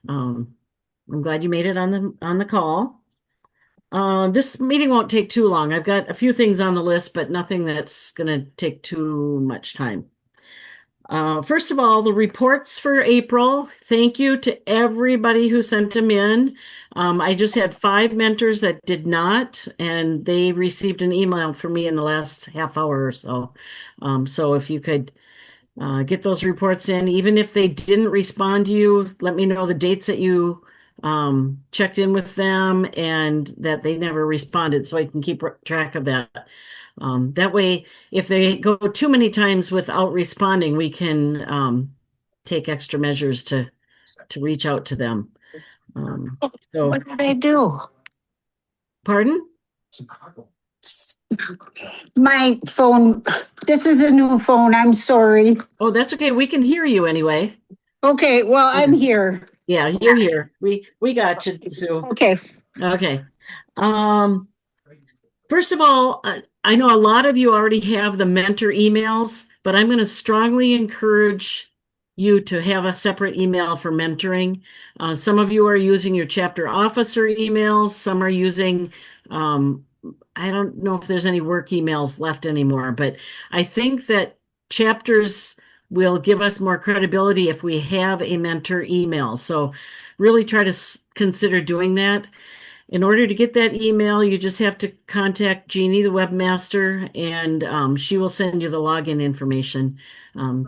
Um, I'm glad you made it on the call. This meeting won't take too long. I've got a few things on the list, but nothing that's going to take too much time. First of all, the reports for April. Thank you to everybody who sent them in. I just had 5 mentors that did not, and they received an email from me in the last half hour or so. So if you could get those reports in, even if they didn't respond to you, let me know the dates that you checked in with them and that they never responded so I can keep track of that. That way, if they go too many times without responding, we can take extra measures to reach out to them. Um, What so, did I do? pardon? My phone, this is a new phone. I'm sorry. Oh, that's okay. We can hear you anyway. Okay, well, I'm Okay. here. Yeah, you're here. We got you, Sue. Okay. Okay. Um, First of all, I know a lot of you already have the mentor emails, but I'm going to strongly encourage you to have a separate email for mentoring. Some of you are using your chapter officer emails. Some are using, I don't know if there's any work emails left anymore, but I think that chapters will give us more credibility if we have a mentor email. So really try to consider doing that. In order to get that email, you just have to contact Jeannie, the webmaster, and she will send you the login information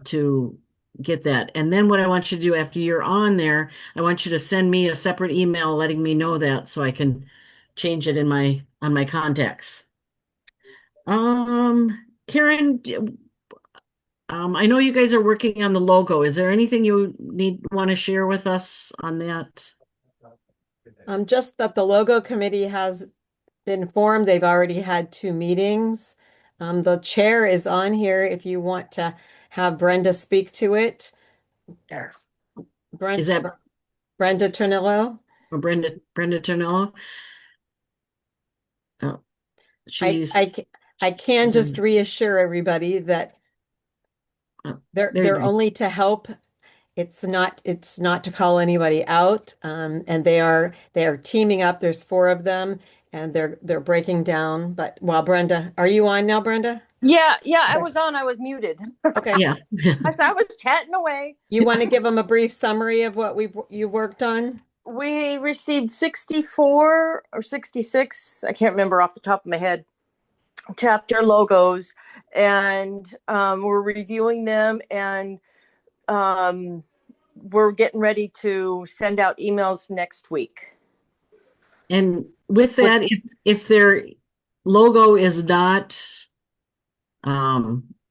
to get that. And then what I want you to do after you're on there, I want you to send me a separate email letting me know that so I can change it in my on my contacts. Karen, I know you guys are working on the logo. Is there anything you want to share with us on that? Just that the logo committee has been formed. They've already had 2 meetings. The chair is on here if you want to have Brenda speak to it. Is that Brenda Ternillo. Brenda Ternello? Oh, she's I can just reassure everybody that they're only to help. It's not to call anybody out. And they are teaming up. There's 4 of them and they're breaking down. But while Brenda, are you on now, Brenda? Yeah, I was on. I was muted. Okay. Yeah. I was chatting away. You want to give them a brief summary of what you worked on? We received 64 or 66, I can't remember off the top of my head, chapter logos, and we're reviewing them, and we're getting ready to send out emails next week. And with that, if their logo is not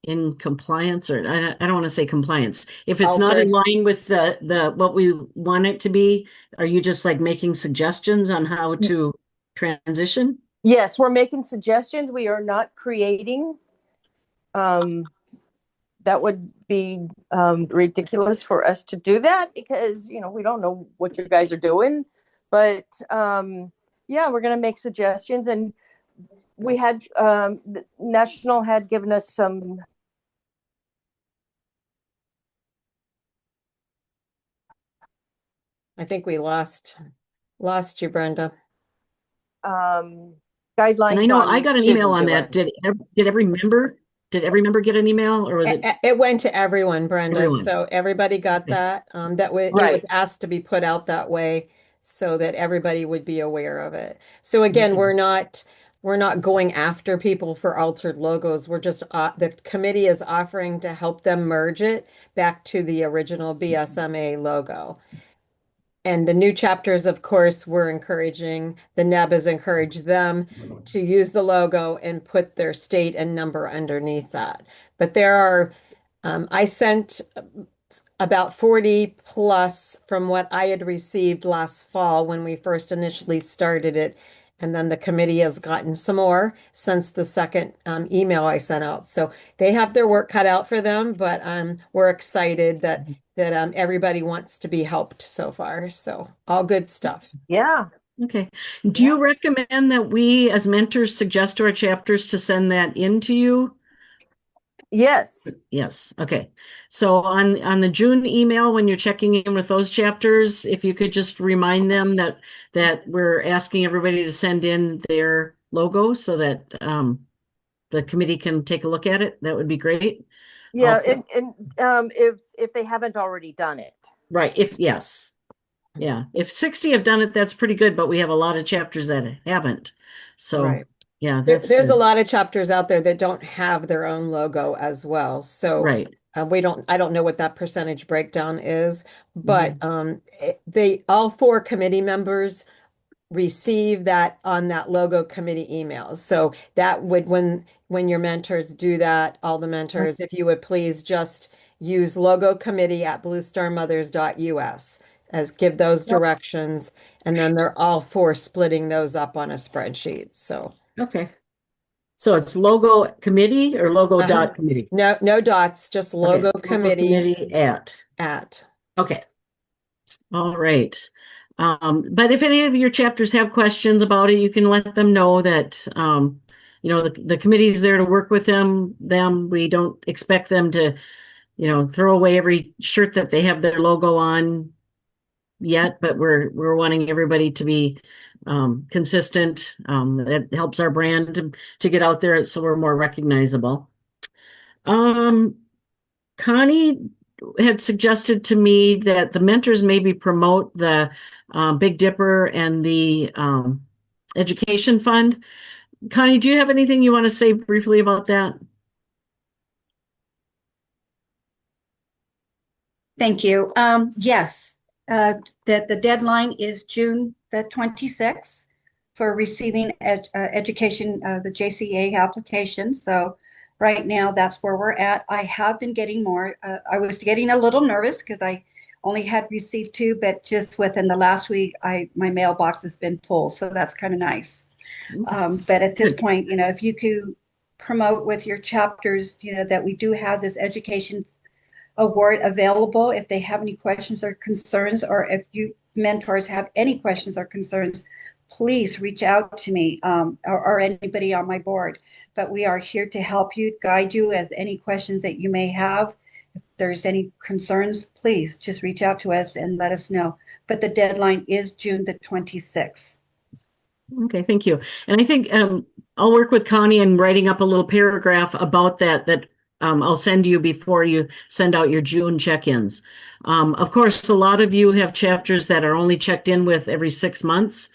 in compliance, or I don't want to say compliance, if it's not in line with the what we want it to be, are you just like making suggestions on how to transition? Yes, we're making suggestions. We are not creating. That would be ridiculous for us to do that because we don't know what you guys are doing. But yeah, we're going to make suggestions, and we had the National had given us some. I think we lost you, Brenda. Guidelines. And I know I got an email on that. Did every member get an email, or was it? It went to everyone, Brenda. Everyone. So everybody got that. It was asked to be put out that way so that everybody would be aware of it. So again, we're not going after people for altered logos. We're just the committee is offering to help them merge it back to the original BSMA logo. And the new chapters, of course, the NEB has encouraged them to use the logo and put their state and number underneath that. But I sent about 40 plus from what I had received last fall when we first initially started it. And then the committee has gotten some more since the second email I sent out. So they have their work cut out for them, but we're excited that everybody wants to be helped so far. So all good stuff. Yeah. Okay. Do you recommend that we as mentors suggest to our chapters to send that in to you? Yes. Yes, okay. So on the June email, when you're checking in with those chapters, if you could just remind them that we're asking everybody to send in their logo so that the committee can take a look at it, that would be great. Yeah, I'll- and if they haven't already done it. Right, yes. Yeah, if 60 have done it, that's pretty good, but we have a lot of chapters that haven't. So, Right. yeah, that's There's a good. lot of chapters out there that don't have their own logo as well. So Right. I don't know what that percentage breakdown is, but Mhm. they all four committee members receive that on that logo committee emails. So that would when your mentors do that, all the mentors, if you would please just use logo committee at bluestarmothers.us as give those directions, and then they're all four splitting those up on a spreadsheet. So Okay. So it's logo committee or logo uh-huh. dot committee? No dots, just Okay, logo logo committee committee at. at. Okay. All right. But if any of your chapters have questions about it, you can let them know that, the committee is there to work with them. We don't expect them to, throw away every shirt that they have their logo on yet, but we're wanting everybody to be consistent. That helps our brand to get out there so we're more recognizable. Um, Connie had suggested to me that the mentors maybe promote the Big Dipper and the education fund. Connie, do you have anything you want to say briefly about that? Thank you. Yes, the deadline is June the 26th for receiving education, the JCA application. So right now, that's where we're at. I have been getting more. I was getting a little nervous because I only had received two, but just within the last week, my mailbox has been full. So that's kind of nice. But at this Good. point, if you could promote with your chapters, that we do have this education award available if they have any questions or concerns, or if you mentors have any questions or concerns, please reach out to me, or anybody on my board. But we are here to help you, guide you as any questions that you may have. If there's any concerns, please just reach out to us and let us know. But the deadline is June the 26th. Okay, thank you. And I think I'll work with Connie in writing up a little paragraph about that I'll send you before you send out your June check-ins. Of course, a lot of you have chapters that are only checked in with every 6 months.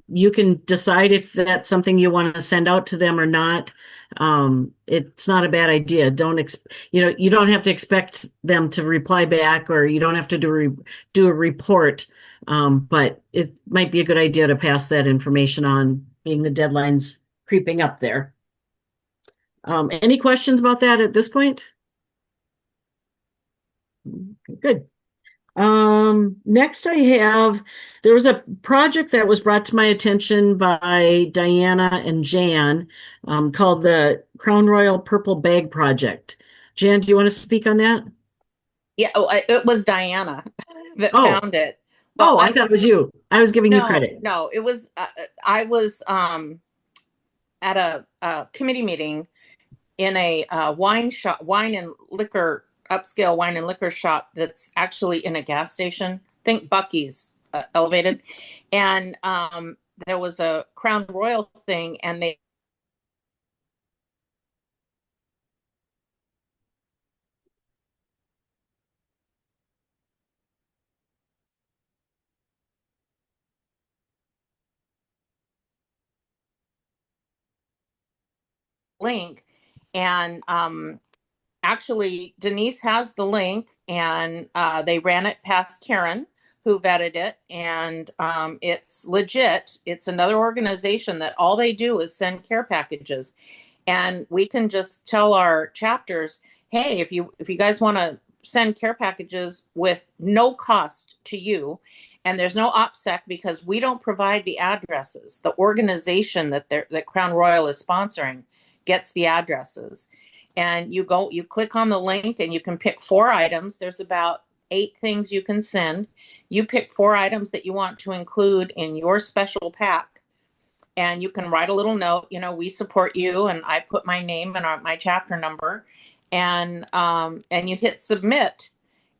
You can decide if that's something you want to send out to them or not. It's not a bad idea. You don't have to expect them to reply back, or you don't have to do a report. But it might be a good idea to pass that information on, being the deadlines creeping up there. Any questions about that at this point? Good. Next there was a project that was brought to my attention by Diana and Jan, called the Crown Royal Purple Bag Project. Jan, do you want to speak on that? Yeah, it was Diana that Oh. found it. But I thought it was you. I was giving you credit. No, it was I was at a committee meeting in a wine and liquor, upscale wine and liquor shop that's actually in a gas station. Think Buc-ee's, elevated. And there was a Crown Royal thing, and they link. And actually, Denise has the link, and they ran it past Karen, who vetted it, and it's legit. It's another organization that all they do is send care packages, and we can just tell our chapters, hey, if you guys want to send care packages with no cost to you, and there's no OPSEC because we don't provide the addresses. The organization that Crown Royal is sponsoring gets the addresses. And you click on the link, and you can pick 4 items. There's about 8 things you can send. You pick 4 items that you want to include in your special pack, and you can write a little note, we support you, and I put my name and my chapter number, and you hit submit,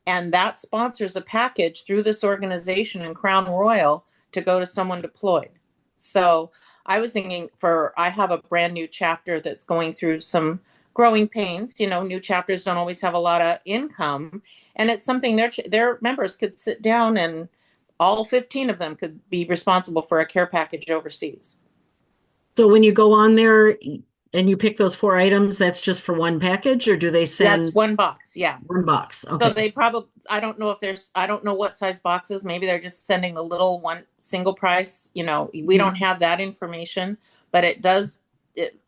and that sponsors a package through this organization in Crown Royal to go to someone deployed. So I was thinking, I have a brand new chapter that's going through some growing pains. New chapters don't always have a lot of income, and it's something their members could sit down, and all 15 of them could be responsible for a care package overseas. So when you go on there and you pick those 4 items, that's just for one package, or do they send That's one box, yeah. one box? So Okay. they probably, I don't know what size boxes. Maybe they're just sending the little one single price. We don't have that information, but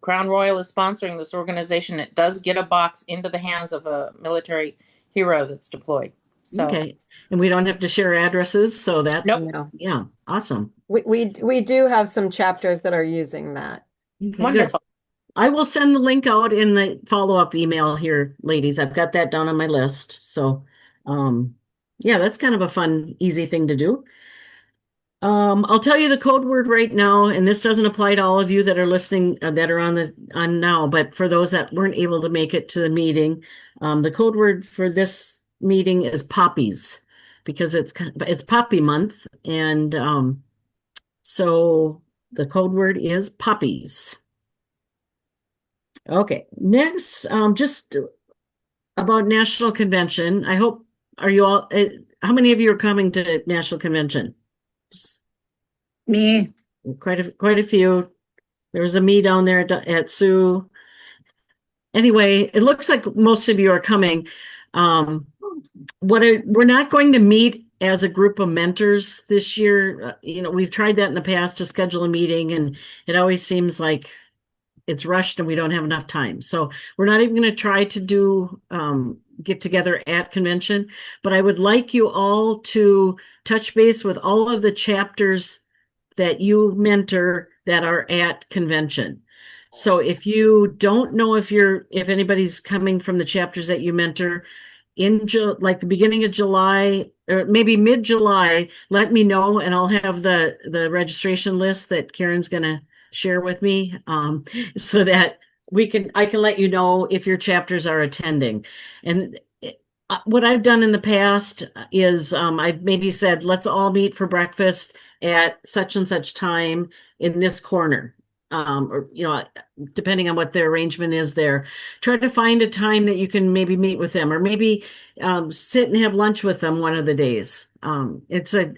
Crown Royal is sponsoring this organization. It does get a box into the hands of a military hero that's deployed. So, Okay. And we don't have to share addresses, so that, nope. No. yeah, awesome. We do have some chapters that are using that. Okay, good. Wonderful. I will send the link out in the follow-up email here, ladies. I've got that down on my list. So, yeah, that's kind of a fun, easy thing to do. I'll tell you the code word right now, and this doesn't apply to all of you that are listening, that are on now, but for those that weren't able to make it to the meeting, the code word for this meeting is poppies, because it's poppy month, and so the code word is poppies. Okay, next, just about National Convention. I hope, are you all, how many of you are coming to National Convention? Me. Quite a few. There was a me down there at Sioux. Anyway, it looks like most of you are coming. We're not going to meet as a group of mentors this year. We've tried that in the past to schedule a meeting, and it always seems like it's rushed and we don't have enough time. So we're not even going to try to do get together at convention, but I would like you all to touch base with all of the chapters that you mentor that are at convention. So if you don't know if anybody's coming from the chapters that you mentor in like the beginning of July or maybe mid-July, let me know, and I'll have the registration list that Karen's going to share with me, so that I can let you know if your chapters are attending. And what I've done in the past is I've maybe said, let's all meet for breakfast at such and such time in this corner. Or, depending on what their arrangement is there, try to find a time that you can maybe meet with them, or maybe sit and have lunch with them one of the days. It's a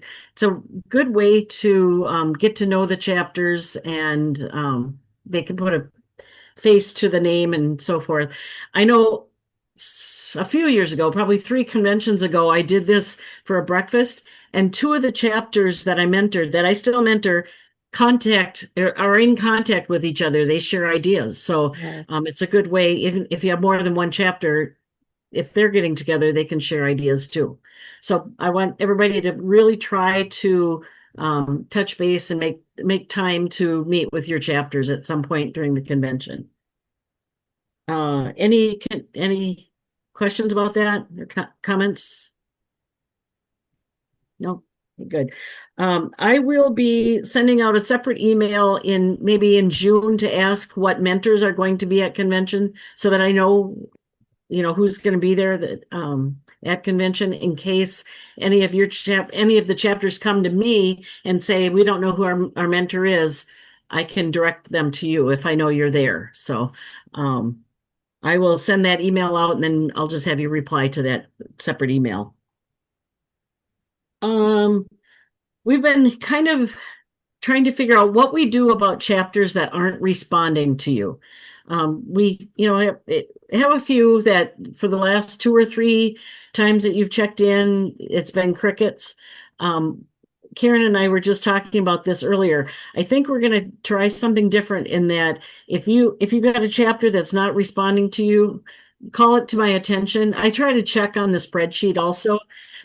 good way to get to know the chapters, and they can put a face to the name and so forth. I know a few years ago, probably 3 conventions ago, I did this for a breakfast, and 2 of the chapters that I mentored, that I still mentor, are in contact with each other. They share ideas. So it's a good way, even if you have more than one chapter, if they're getting together, they can share ideas too. So I want everybody to really try to touch base and make time to meet with your chapters at some point during the convention. Any questions about that or comments? No. Good. I will be sending out a separate email maybe in June to ask what mentors are going to be at convention, so that I know, who's going to be there at convention, in case any of the chapters come to me and say, we don't know who our mentor is. I can direct them to you if I know you're there. So I will send that email out, and then I'll just have you reply to that separate email. We've been kind of trying to figure out what we do about chapters that aren't responding to you. We, have a few that for the last 2 or 3 times that you've checked in, it's been crickets. Karen and I were just talking about this earlier. I think we're going to try something different, in that if you got a chapter that's not responding to you, call it to my attention. I try to check on the spreadsheet also,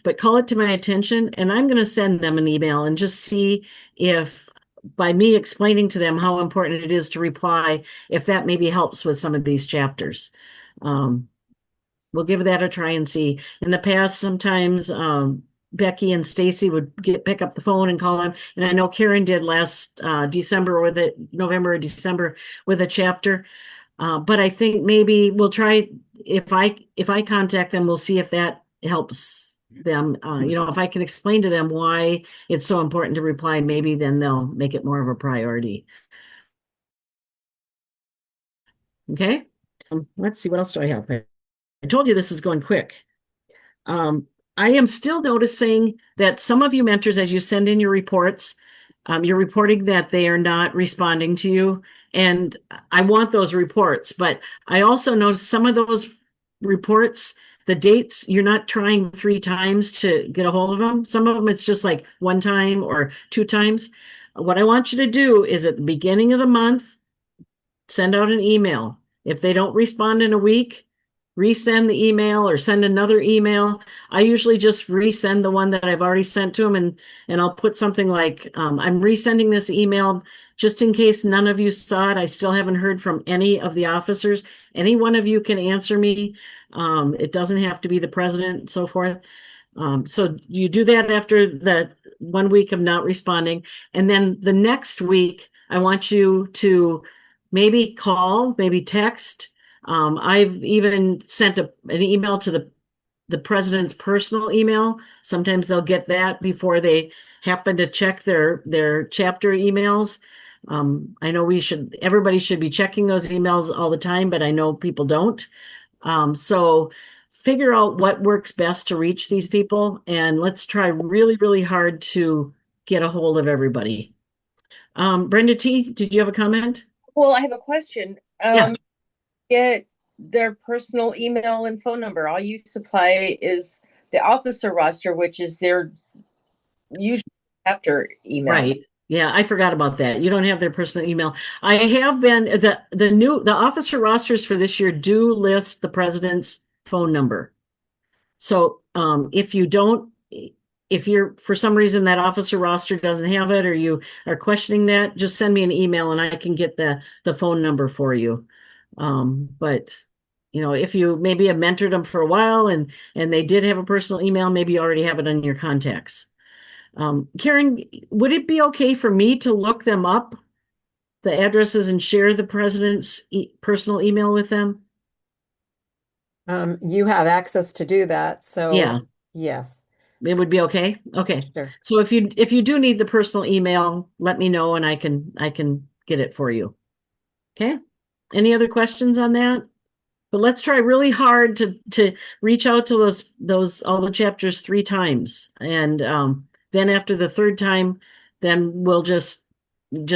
but call it to my attention, and I'm going to send them an email and just see if, by me explaining to them how important it is to reply, if that maybe helps with some of these chapters. We'll give that a try and see. In the past, sometimes Becky and Stacy would pick up the phone and call them, and I know Karen did last November or December with a chapter. But I think maybe we'll try if I contact them, we'll see if that helps them. If I can explain to them why it's so important to reply, maybe then they'll make it more of a priority. Okay. Let's see, what else do I have? I told you this is going quick. I am still noticing that some of you mentors, as you send in your reports, you're reporting that they are not responding to you. And I want those reports, but I also notice some of those reports, the dates, you're not trying 3 times to get a hold of them. Some of them, it's just like 1 time or 2 times. What I want you to do is at the beginning of the month, send out an email. If they don't respond in a week, resend the email or send another email. I usually just resend the one that I've already sent to them, and I'll put something like, I'm resending this email just in case none of you saw it. I still haven't heard from any of the officers. Any one of you can answer me. It doesn't have to be the president and so forth. So you do that after the 1 week of not responding. And then the next week, I want you to maybe call, maybe text. I've even sent an email to the president's personal email. Sometimes they'll get that before they happen to check their chapter emails. I know everybody should be checking those emails all the time, but I know people don't. So figure out what works best to reach these people, and let's try really, really hard to get a hold of everybody. Brenda T., did you have a comment? Well, I have a question. Yeah. Get their personal email and phone number. All you supply is the officer roster, which is their usual chapter email. Right. Yeah, I forgot about that. You don't have their personal email. I have been the officer rosters for this year do list the president's phone number. So if you're for some reason that officer roster doesn't have it, or you are questioning that, just send me an email and I can get the phone number for you. But if you maybe have mentored them for a while and they did have a personal email, maybe you already have it on your contacts. Karen, would it be okay for me to look them up, the addresses, and share the president's personal email with them? You have access to do that, so Yeah. yes. It would be okay. Okay. Sure. So if you do need the personal email, let me know and I can get it for you. Okay. Any other questions on that? But let's try really hard to reach out to those all the chapters 3 times, and then after the 3rd time, then we'll just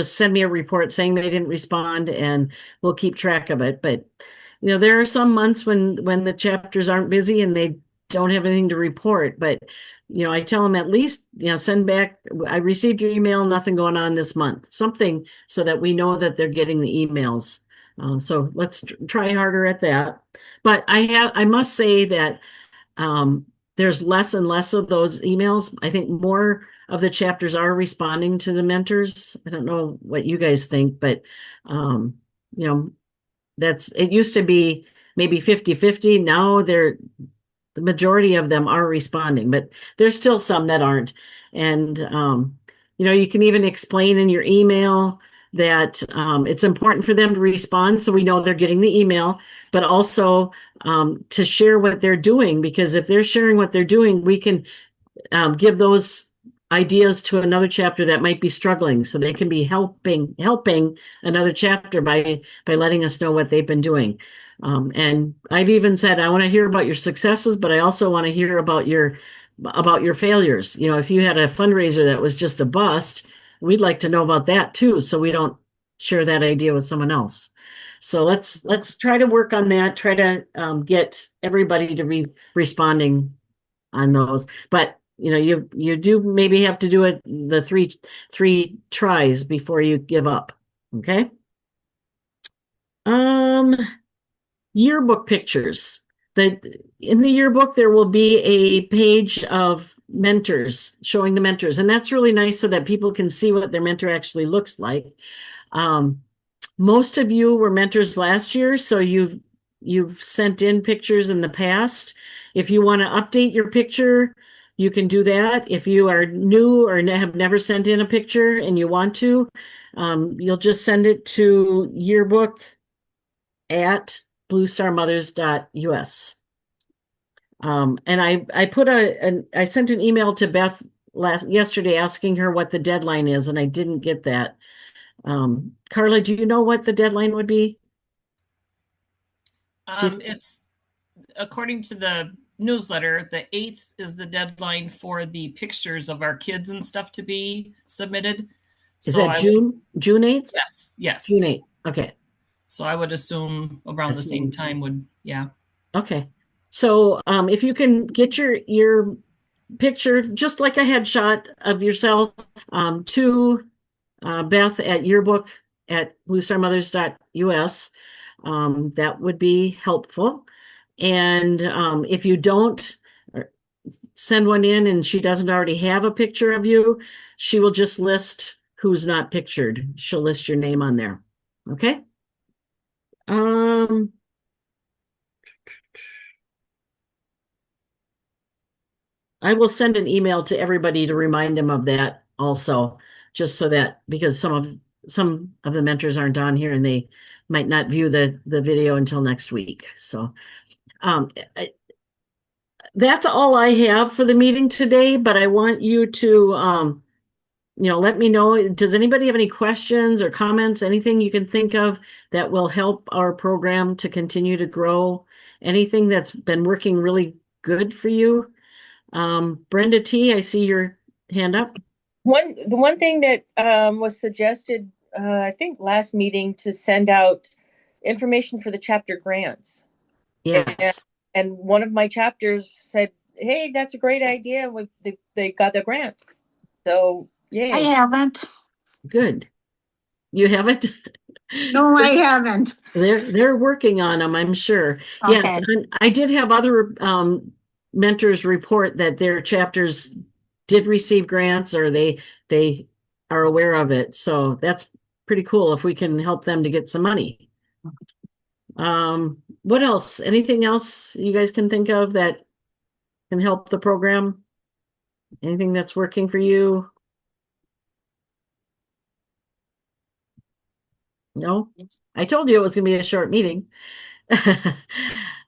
send me a report saying they didn't respond, and we'll keep track of it. But there are some months when the chapters aren't busy and they don't have anything to report. But I tell them at least send back, I received your email, nothing going on this month, something, so that we know that they're getting the emails. So let's try harder at that. But I must say that there's less and less of those emails. I think more of the chapters are responding to the mentors. I don't know what you guys think, but it used to be maybe 50-50. Now the majority of them are responding, but there's still some that aren't. And you can even explain in your email that it's important for them to respond so we know they're getting the email, but also to share what they're doing, because if they're sharing what they're doing, we can give those ideas to another chapter that might be struggling, so they can be helping another chapter by letting us know what they've been doing. And I've even said, I want to hear about your successes, but I also want to hear about your failures. If you had a fundraiser that was just a bust, we'd like to know about that too, so we don't share that idea with someone else. So let's try to work on that, try to get everybody to be responding on those. But you do maybe have to do it the three tries before you give up. Okay. Yearbook pictures. In the yearbook, there will be a page of mentors, showing the mentors, and that's really nice so that people can see what their mentor actually looks like. Most of you were mentors last year, so you've sent in pictures in the past. If you want to update your picture, you can do that. If you are new or have never sent in a picture and you want to, you'll just send it to yearbook at bluestarmothers.us. And I sent an email to Beth yesterday asking her what the deadline is, and I didn't get that. Carla, do you know what the deadline would be? It's according to the newsletter, the 8th is the deadline for the pictures of our kids and stuff to be submitted. Is that June 8th? Yes. June 8th. Okay. So I would assume around the same time would, yeah. Okay. So if you can get your picture, just like a headshot of yourself, to Beth at yearbook@bluestarmothers.us, that would be helpful. And if you don't send one in and she doesn't already have a picture of you, she will just list who's not pictured. She'll list your name on there. Okay. I will send an email to everybody to remind them of that also, just so that, because some of the mentors aren't on here and they might not view the video until next week. So that's all I have for the meeting today, but I want you to let me know. Does anybody have any questions or comments, anything you can think of that will help our program to continue to grow? Anything that's been working really good for you? Brenda T, I see your hand up. The one thing that was suggested, I think last meeting, to send out information for the chapter grants. Yes. And one of my chapters said, "Hey, that's a great idea. They got the grant." So, yeah. I haven't. Good. You haven't? No, I haven't. They're working on them, I'm sure. Okay. Yes, and I did have other mentors report that their chapters did receive grants, or they are aware of it. So that's pretty cool if we can help them to get some money. What else? Anything else you guys can think of that can help the program? Anything that's working for you? No? I told you it was going to be a short meeting.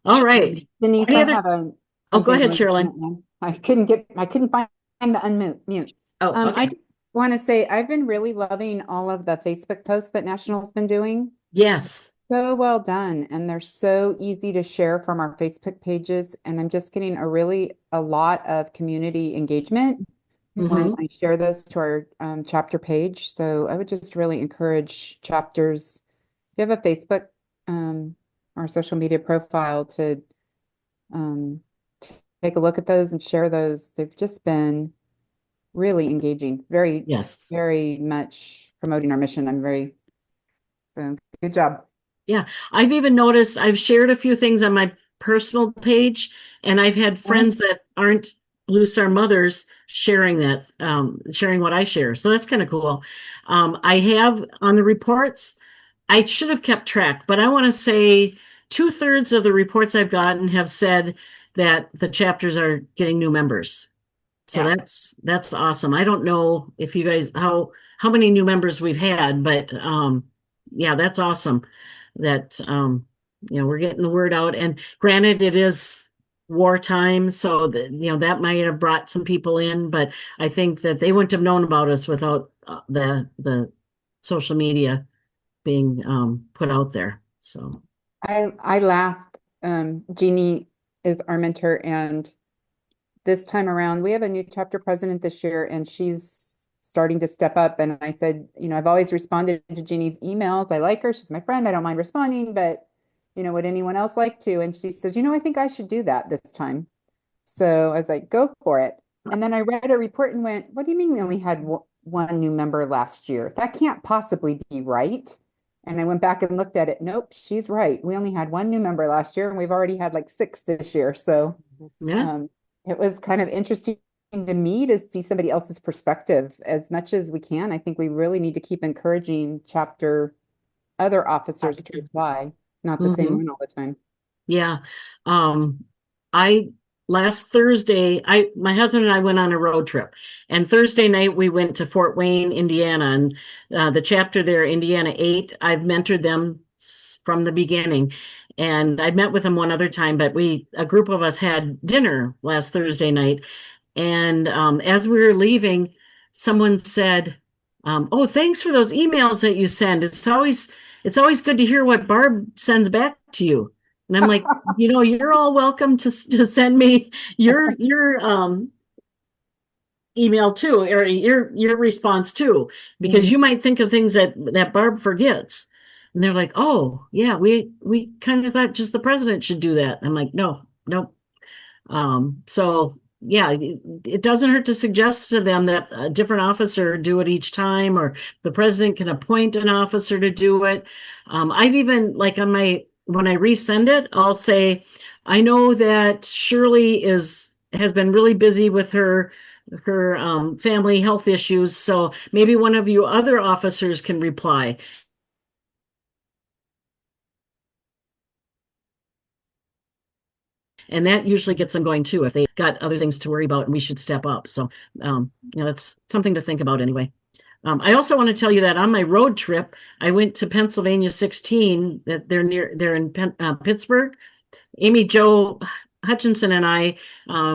All right. Denise, Any I other- have a. Oh, go ahead, big Carolyn. one. I couldn't find the unmute mute. Oh, I okay. just want to say I've been really loving all of the Facebook posts that National's been doing. Yes. So well done, and they're so easy to share from our Facebook pages, and I'm just getting a lot of community engagement when I share those to our chapter page. So I would just really encourage chapters, if you have a Facebook or social media profile, to take a look at those and share those. They've just been really engaging, very much promoting our mission. So good job. Yeah, I've even noticed I've shared a few things on my personal page, and I've had friends that aren't Blue Star Mothers sharing that, sharing what I share. So that's kind of cool. I have on the reports, I should have kept track, but I want to say 2/3 of the reports I've gotten have said that the chapters are getting new members. So that's awesome. I don't know if you guys, how many new members we've had, but yeah, that's awesome that we're getting the word out. And granted, it is wartime, so that that might have brought some people in, but I think that they wouldn't have known about us without the social media being put out there. So I laughed. Jeannie is our mentor, and this time around we have a new chapter president this year, and she's starting to step up. And I said, I've always responded to Jeannie's emails. I like her. She's my friend. I don't mind responding, but would anyone else like to? And she says, I think I should do that this time. So I was like, go for it. And then I read a report and went, what do you mean we only had one new member last year? That can't possibly be right. And I went back and looked at it. Nope, she's right. We only had one new member last year, and we've already had like 6 this year. So it was kind of interesting to me to see somebody else's perspective as much as we can. I think we really need to keep encouraging chapter other officers to apply, not the same one all the time. Yeah. Last Thursday, my husband and I went on a road trip, and Thursday night we went to Fort Wayne, Indiana, and the chapter there, Indiana 8, I've mentored them from the beginning. And I met with him one other time, but a group of us had dinner last Thursday night. And as we were leaving, someone said, "Oh, thanks for those emails that you send. It's always good to hear what Barb sends back to you." And I'm like, you're all welcome to send me your email too, or your response too, because you might think of things that Barb forgets. And they're like, "Oh, yeah, we kind of thought just the president should do that." I'm like, "No, no." So yeah, it doesn't hurt to suggest to them that a different officer do it each time, or the president can appoint an officer to do it. I've even like when I resend it, I'll say, "I know that Shirley has been really busy with her family health issues, so maybe one of you other officers can reply." And that usually gets them going too if they got other things to worry about and we should step up. So, that's something to think about anyway. I also want to tell you that on my road trip, I went to Pennsylvania 16. That they're in Pittsburgh. Amy Jo Hutchinson and I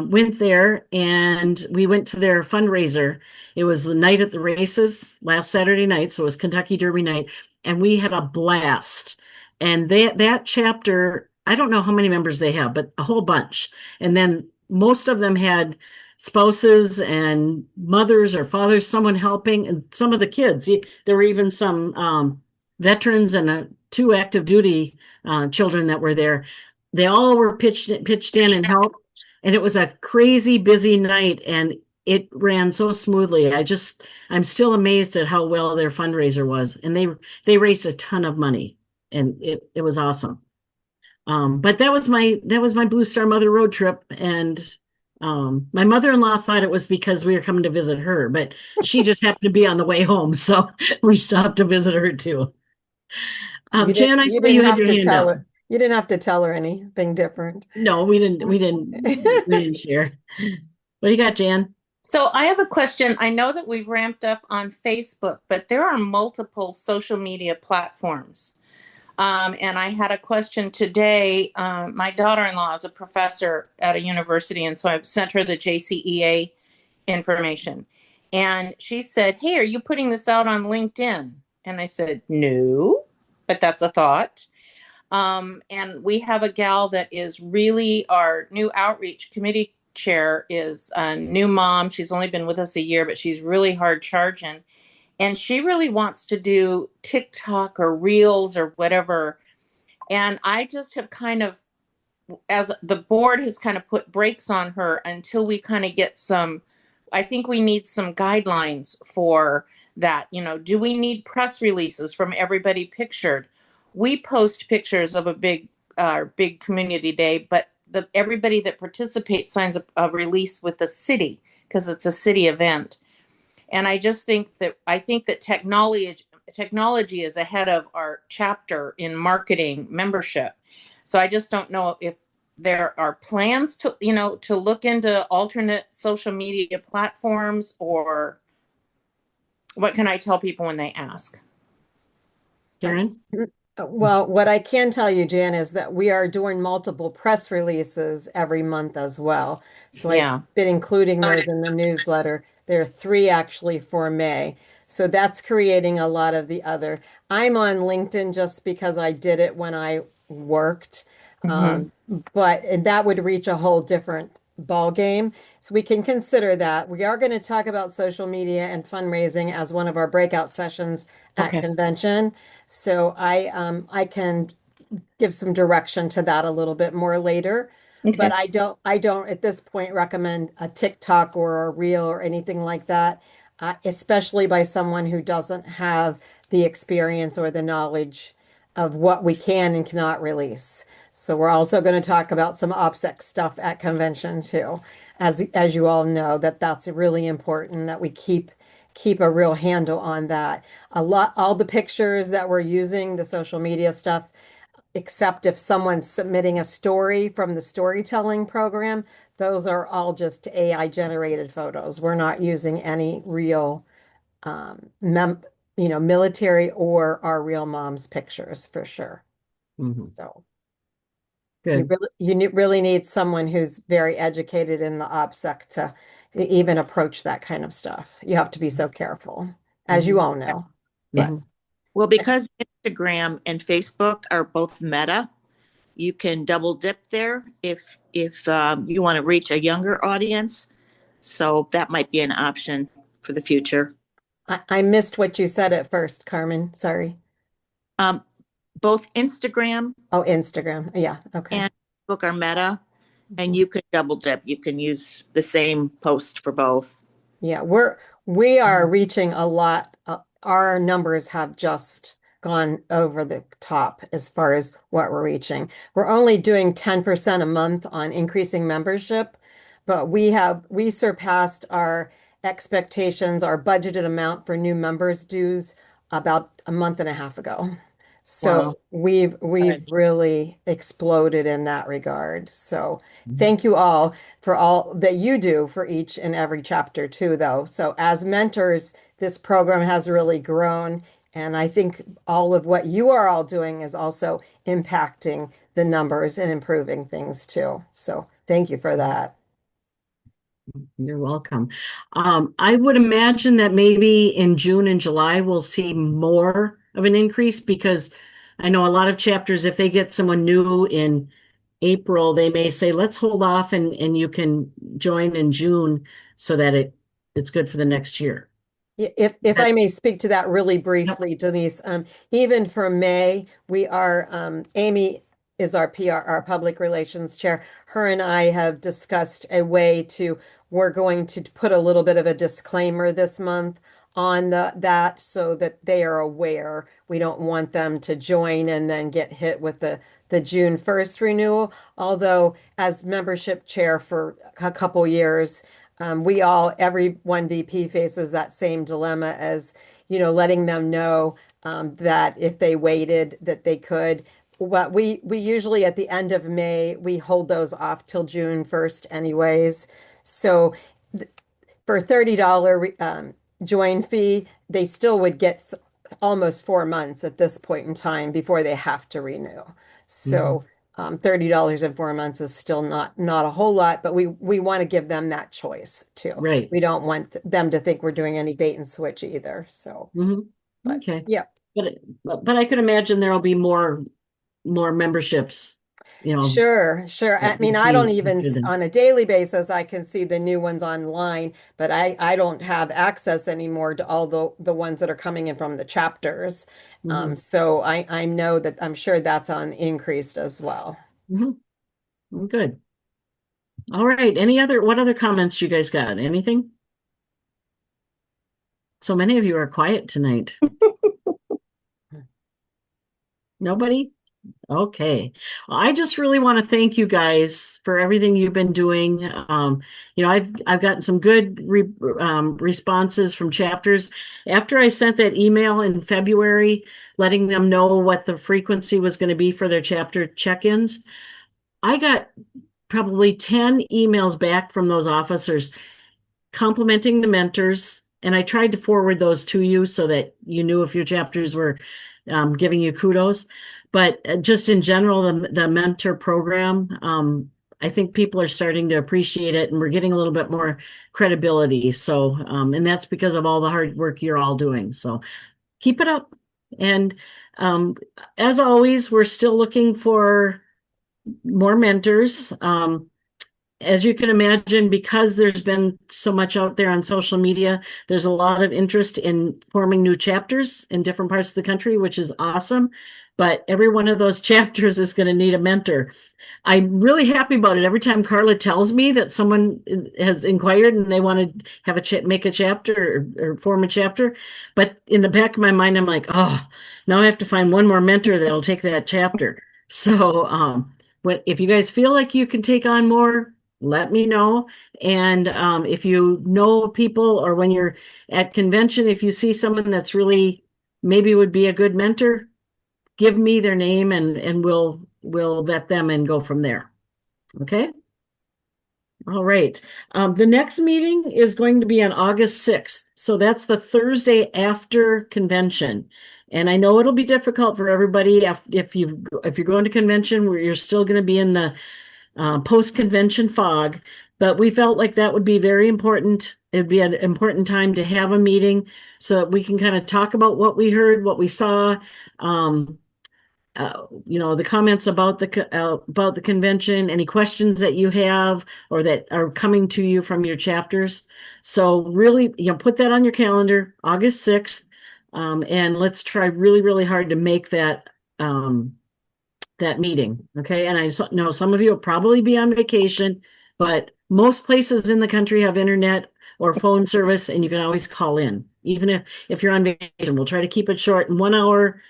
went there, and we went to their fundraiser. It was the night at the races last Saturday night, so it was Kentucky Derby night, and we had a blast. And that chapter, I don't know how many members they have, but a whole bunch. And then most of them had spouses and mothers or fathers, someone helping, and some of the kids. There were even some veterans and two active duty children that were there. They all were pitched in and helped, and it was a crazy busy night, and it ran so smoothly. I'm still amazed at how well their fundraiser was, and they raised a ton of money, and it was awesome. But that was my Blue Star Mother road trip, and my mother-in-law thought it was because we were coming to visit her, but she just happened to be on the way home, so we stopped to visit her too. Jan, I saw you had your hand up. You didn't have to tell her anything different. No, we didn't share. What do you got, Jan? So I have a question. I know that we've ramped up on Facebook, but there are multiple social media platforms. And I had a question today. My daughter-in-law is a professor at a university, and so I've sent her the JCEA information. And she said, "Hey, are you putting this out on LinkedIn?" And I said, "No, but that's a thought." And we have a gal that is really our new outreach committee chair, is a new mom. She's only been with us a year, but she's really hard charging. And she really wants to do TikTok or Reels or whatever. And I just have kind of, as the board has kind of put brakes on her until we kind of get I think we need some guidelines for that. Do we need press releases from everybody pictured? We post pictures of a big community day, but everybody that participates signs a release with the city because it's a city event. And I just think that technology is ahead of our chapter in marketing membership. So I just don't know if there are plans to look into alternate social media platforms, or what can I tell people when they ask? Karen? Well, what I can tell you, Jan, is that we are doing multiple press releases every month as well. So Yeah. I've been including those in the newsletter. There are 3 actually for May. So that's creating a lot of the other. I'm on LinkedIn just because I did it when I worked. But that would reach a whole different ball game. So we can consider that. We are going to talk about social media and fundraising as one of our breakout sessions at Okay. convention. So I can give some direction to that a little bit more later. Okay. But I don't at this point recommend a TikTok or a reel or anything like that, especially by someone who doesn't have the experience or the knowledge of what we can and cannot release. So we're also going to talk about some OPSEC stuff at convention too. As you all know, that's really important that we keep a real handle on that. All the pictures that we're using, the social media stuff, except if someone's submitting a story from the storytelling program, those are all just AI generated photos. We're not using any real military or our real mom's pictures for sure. So Good. Really need someone who's very educated in the OPSEC to even approach that kind of stuff. You have to be so careful, as you all know. But Mhm. Well, because Instagram and Facebook are both Meta, you can double dip there if you want to reach a younger audience. So that might be an option for the future. I missed what you said at first, Carmen. Sorry. Um, both Instagram Oh, Instagram. Yeah. Okay. and Facebook are Meta, and you could double dip. You can use the same post for both. Yeah, we are reaching a lot. Our numbers have just gone over the top as far as what we're reaching. We're only doing 10% a month on increasing membership, but we surpassed our expectations, our budgeted amount for new members dues about a month and a half ago. So Wow. we've Right. really exploded in that regard. So thank you all for all that you do for each and every chapter too, though. So as mentors, this program has really grown. And I think all of what you are all doing is also impacting the numbers and improving things too. So thank you for that. You're welcome. I would imagine that maybe in June and July we'll see more of an increase because I know a lot of chapters, if they get someone new in April, they may say, let's hold off and you can join in June so that it's good for the next year. If I may speak to that really briefly, Denise, even for May, we are, Amy is our PR, our public relations chair. Her and I have discussed a way we're going to put a little bit of a disclaimer this month on that so that they are aware. We don't want them to join and then get hit with the June 1st renewal. Although as membership chair for a couple years, every one VP faces that same dilemma as, letting them know that if they waited, that they could. What we usually at the end of May, we hold those off till June 1st anyways. So for $30 join fee, they still would get almost 4 months at this point in time before they have to renew. So $30 in 4 months is still not a whole lot, but we want to give them that choice too. Right. We don't want them to think we're doing any bait and switch either. So, but, Okay. yeah. But I could imagine there'll be more memberships, Sure. I mean, I don't even, interested in. on a daily basis, I can see the new ones online, but I don't have access anymore to all the ones that are coming in from the chapters. So I know that I'm sure that's on increased as well. Good. All right. What other comments you guys got? Anything? So many of you are quiet tonight. Nobody? Okay. Well, I just really want to thank you guys for everything you've been doing. I've gotten some good responses from chapters. After I sent that email in February, letting them know what the frequency was going to be for their chapter check-ins, I got probably 10 emails back from those officers complimenting the mentors. And I tried to forward those to you so that you knew if your chapters were giving you kudos. But just in general, the mentor program, I think people are starting to appreciate it and we're getting a little bit more credibility. So, and that's because of all the hard work you're all doing. So keep it up. And as always, we're still looking for more mentors. As you can imagine, because there's been so much out there on social media, there's a lot of interest in forming new chapters in different parts of the country, which is awesome. But every one of those chapters is going to need a mentor. I'm really happy about it. Every time Carla tells me that someone has inquired and they want to have make a chapter or form a chapter, but in the back of my mind, I'm like, oh, now I have to find one more mentor that'll take that chapter. So, if you guys feel like you can take on more, let me know. And if you know people or when you're at convention, if you see someone that's really maybe would be a good mentor, give me their name and we'll vet them and go from there. Okay? All right. The next meeting is going to be on August 6th. So that's the Thursday after convention. And I know it'll be difficult for everybody if you're going to convention where you're still going to be in the post-convention fog, but we felt like that would be very important. It'd be an important time to have a meeting so that we can kind of talk about what we heard, what we saw, the comments about the convention, any questions that you have or that are coming to you from your chapters. So really, put that on your calendar, August 6th, and let's try really, really hard to make that meeting. Okay. And I know some of you will probably be on vacation, but most places in the country have internet or phone service, and you can always call in, even if you're on vacation. We'll try to keep it short. And 1 hour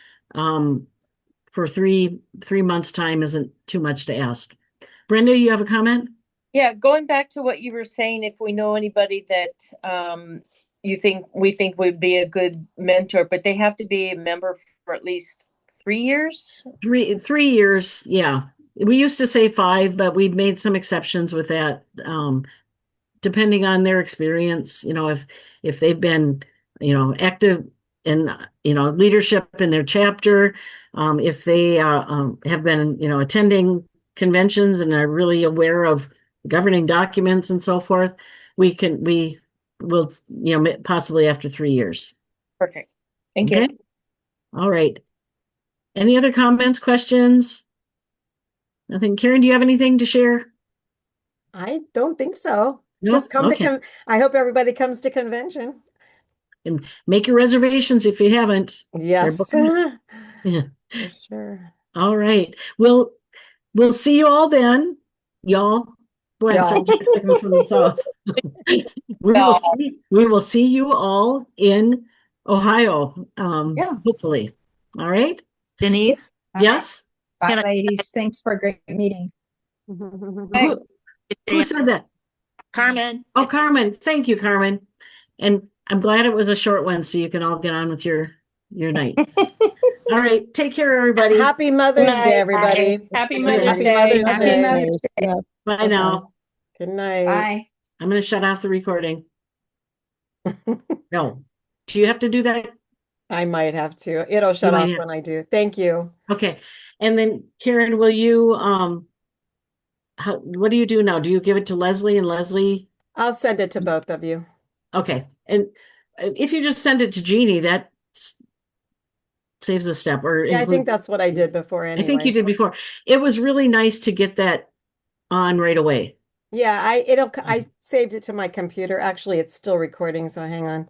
for three months' time isn't too much to ask. Brenda, you have a comment? Yeah, going back to what you were saying, if we know anybody that we think would be a good mentor, but they have to be a member for at least 3 years. 3 years, yeah. We used to say 5, but we made some exceptions with that, depending on their experience. If they've been, active in, leadership in their chapter, if they have been, attending conventions and are really aware of governing documents and so forth, we will, possibly after 3 years. Perfect. Thank Okay. you. All right. Any other comments, questions? Nothing. Karen, do you have anything to share? I don't think so. No? Just come Okay. I hope everybody comes to convention. And make your reservations if you haven't. Yes. For Yeah. sure. All right. We'll see you all then, y'all. Boy, I'm so different from the South. We will see you all in Ohio, hopefully. All right. Denise? Yes. Bye, Can I- ladies. Thanks for a great meeting. Who said that? Carmen? Oh, Carmen. Thank you, Carmen. And I'm glad it was a short one so you can all get on with your night. All right. Take care, everybody. Happy Mother's Day, everybody. Happy Mother's Happy Day. Mother's Happy Day. Mother's Day. Yeah. Bye now. Good night. Bye. I'm going to shut off the recording. No. Do you have to do that? I might have to. It'll shut might off have- when I do. Thank you. Okay. And then Karen, will you, what do you do now? Do you give it to Leslie and Leslie? I'll send it to both of you. Okay. And if you just send it to Jeannie, that saves a step. Or Yeah, I include- think that's what I did before I anyway. think you did before. It was really nice to get that on right away. Yeah, I saved it to my computer. Actually, it's still recording, so hang on.